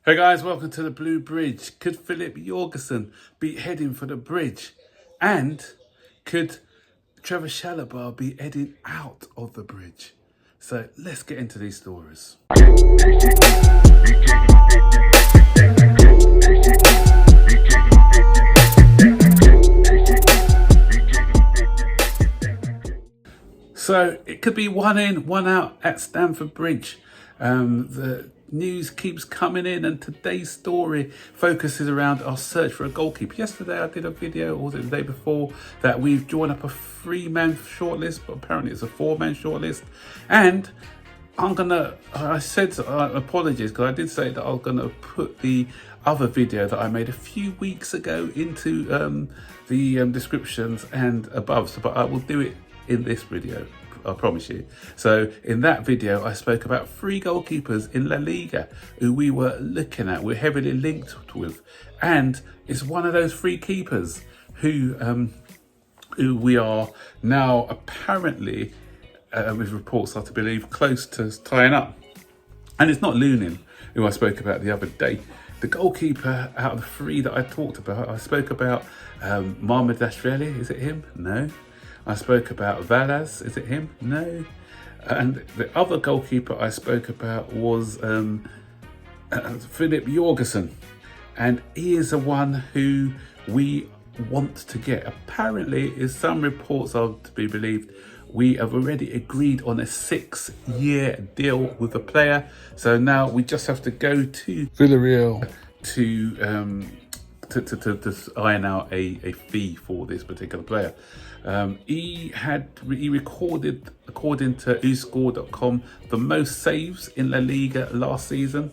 Hey guys, welcome to the Blue Bridge. Could Philip Jorgensen be heading for the bridge? And could Trevor Chalobah be heading out of the bridge? So let's get into these stories. So it could be one in, one out at Stamford Bridge. The news keeps coming in, and today's story focuses around our search for a goalkeeper. Yesterday I did a video, or was it the day before, that we've drawn up a 3-man shortlist, but apparently it's a 4-man shortlist. And I said apologies, because I did say that I was going to put the other video that I made a few weeks ago into the descriptions and above, but I will do it in this video, I promise you. So in that video I spoke about 3 goalkeepers in La Liga who we were looking at, we're heavily linked with, and it's one of those 3 keepers who we are now apparently with reports are to believe close to tying up. And it's not Lunin, who I spoke about the other day. The goalkeeper out of the 3 that I talked about, I spoke about Mohamed Dashreli. Is it him? No. I spoke about Valas. Is it him? No. And the other goalkeeper I spoke about was Philip Jorgensen. And he is the one who we want to get. Apparently, if some reports are to be believed, we have already agreed on a 6-year deal with the player. So now we just have to go to Villarreal to iron out a fee for this particular player. He recorded, according to whoscore.com, the most saves in La Liga last season.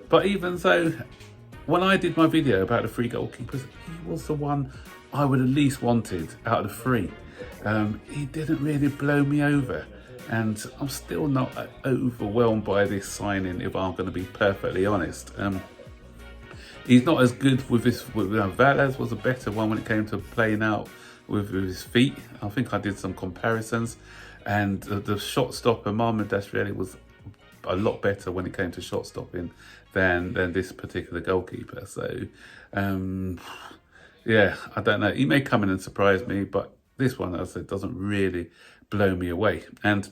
But even though, when I did my video about the 3 goalkeepers, he was the one I would have least wanted out of the 3. He didn't really blow me over, and I'm still not overwhelmed by this signing, if I'm going to be perfectly honest. He's not as good with this. Valas was a better one when it came to playing out with his feet. I think I did some comparisons, and the shot stopper Mohamed Dashreli was a lot better when it came to shot stopping than this particular goalkeeper. So yeah, I don't know. He may come in and surprise me, but this one, as I said, doesn't really blow me away. And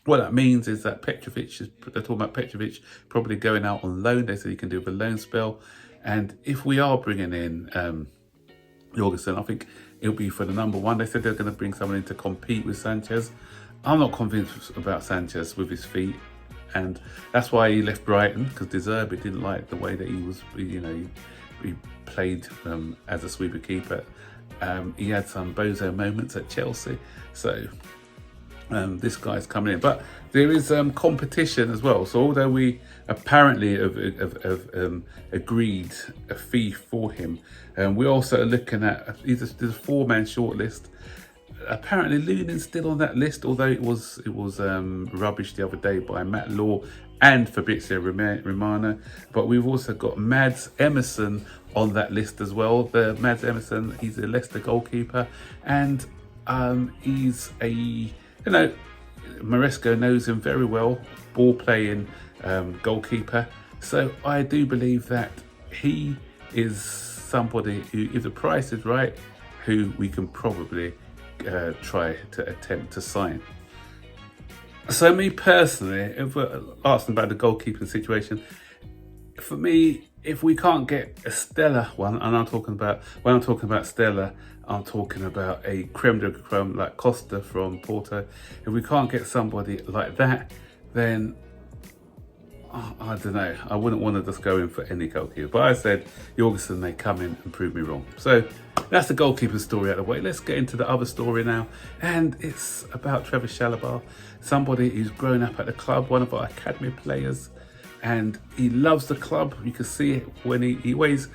what that means is that they're talking about Petrovic probably going out on loan. They said he can do a loan spell. And if we are bringing in Jorgensen, I think it'll be for the number 1. They said they're going to bring someone in to compete with Sanchez. I'm not convinced about Sanchez with his feet. And that's why he left Brighton, because De Zerbi didn't like the way that he was, he played as a sweeper keeper. He had some bozo moments at Chelsea. So this guy's coming in, but there is competition as well. So although we apparently have agreed a fee for him, we're also looking at there's a 4-man shortlist. Apparently Lunin's still on that list, although it was rubbish the other day by Matt Law and Fabrizio Romano. But we've also got Mads Emerson on that list as well. The Mads Emerson, he's a Leicester goalkeeper, and he's a, Maresco knows him very well, ball playing goalkeeper. So I do believe that he is somebody who, if the price is right, who we can probably try to attempt to sign. So me personally, if we're asking about the goalkeeping situation, for me, if we can't get a stellar one, and when I'm talking about stellar, I'm talking about a creme de creme like Costa from Porto. If we can't get somebody like that, then I don't know. I wouldn't want to just go in for any goalkeeper. But I said Jorgensen may come in and prove me wrong. So that's the goalkeeper story out of the way. Let's get into the other story now. And it's about Trevor Chalobah, somebody who's grown up at the club, one of our academy players. And he loves the club. You can see it when he always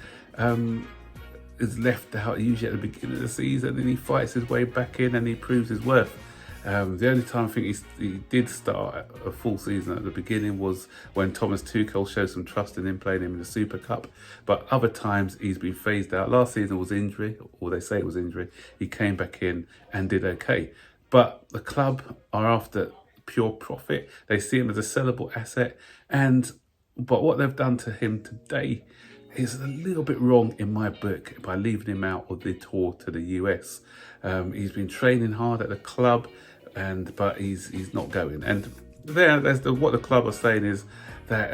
is left out, usually at the beginning of the season, and he fights his way back in and he proves his worth. The only time I think he did start a full season at the beginning was when Thomas Tuchel showed some trust in him, playing him in the Super Cup. But other times he's been phased out. Last season was injury, or they say it was injury. He came back in and did okay. But the club are after pure profit. They see him as a sellable asset. And But what they've done to him today is a little bit wrong in my book by leaving him out of the tour to the US. He's been training hard at the club, but he's not going. And what the club are saying is that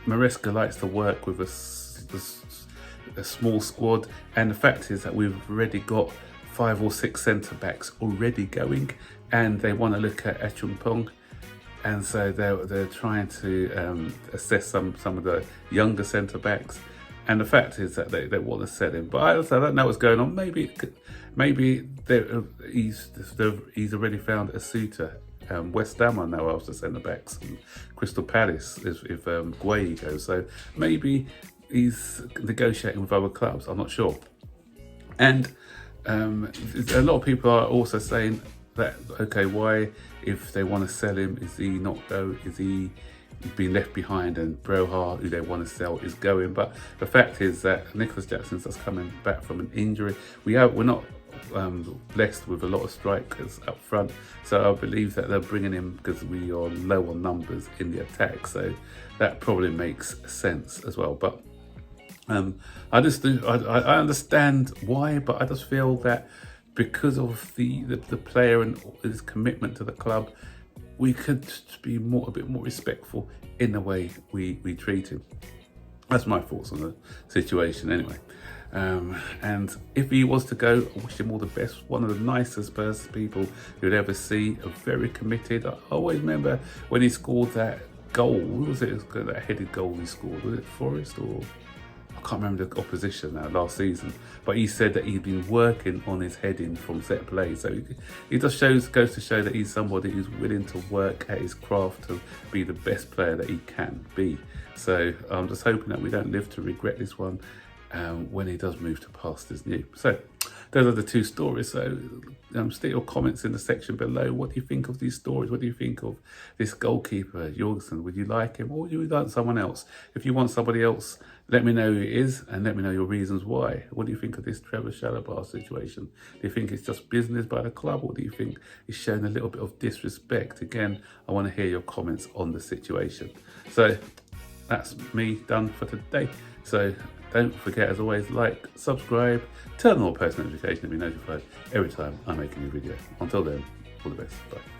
Maresca likes to work with a small squad, and the fact is that we've already got 5 or 6 centre backs already going, and they want to look at Achumpong. And so they're trying to assess some of the younger centre backs, and the fact is that they want to sell him. But I don't know what's going on. Maybe he's already found a suitor. West Ham are now after centre backs, and Crystal Palace if Gueye goes. So maybe he's negotiating with other clubs. I'm not sure. And a lot of people are also saying that, okay, why, if they want to sell him, is he not go? Is he been left behind? And Broha, who they want to sell, is going. But the fact is that Nicholas Jackson's just coming back from an injury. We're not blessed with a lot of strikers up front, so I believe that they're bringing him because we are low on numbers in the attack. So that probably makes sense as well. But I understand why, but I just feel that because of the player and his commitment to the club, we could be a bit more respectful in the way we treat him. That's my thoughts on the situation anyway. And if he was to go, I wish him all the best. One of the nicest people you'd ever see, very committed. I always remember when he scored that goal. What was it? That headed goal he scored. Was it Forest or... I can't remember the opposition now last season, but he said that he'd been working on his heading from set play. So it just goes to show that he's somebody who's willing to work at his craft to be the best player that he can be. So I'm just hoping that we don't live to regret this one when he does move to pastures new. So those are the two stories. So stick your comments in the section below. What do you think of these stories? What do you think of this goalkeeper, Jorgensen? Would you like him, or would you like someone else? If you want somebody else, let me know who it is, and let me know your reasons why. What do you think of this Trevor Chalobah situation? Do you think it's just business by the club, or do you think it's showing a little bit of disrespect? Again, I want to hear your comments on the situation. So that's me done for today. So don't forget, as always, like, subscribe, turn on all post notifications to be notified every time I make a new video. Until then, all the best. Bye.